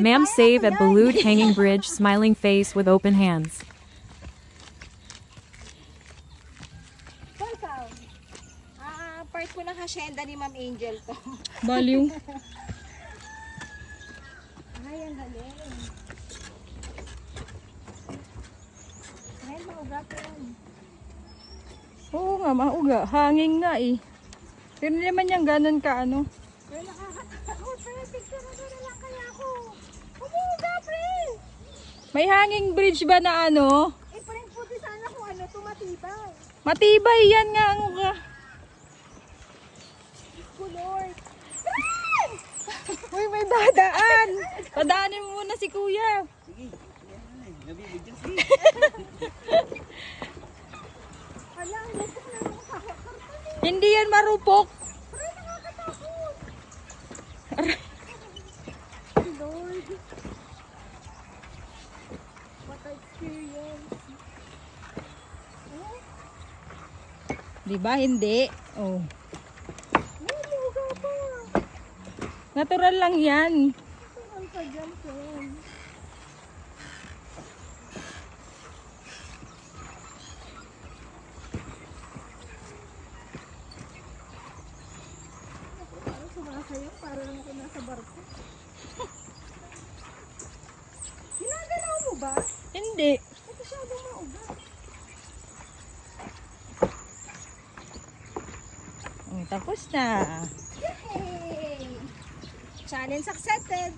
Ma'am save at Balut hanging bridge, smiling face with open hands. Part ko ng hacienda ni Ma'am Angel to. Baliw. Ay, ang galing. Ay, maugat yan. Oo nga, mauga. Hanging nga eh. Pero hindi naman yung ganun ka ano. Pero nakakatakot. Pero picture na lang kaya ako. Umuuga, pre! May hanging bridge ba na ano? Eh, parang puti sana kung ano, tumatibay. Matibay yan nga ang uga. Lord. Uy, may dadaan. Padaanin mo muna si kuya. Nabibigyan sige. Ala, ang lupok na ng kakakartan eh. Hindi yan marupok. Pre, nakakatakot. Lord. What a experience. Oh, Di ba? Hindi. Oh. umuuga pa. Natural lang yan. Ang ka dyan, friend. Parang sumasayaw, parang ako nasa barko. Ginagalaw mo ba? Hindi. Ito masyadong mauga. Oh, tapos na. Yay! Challenge accepted!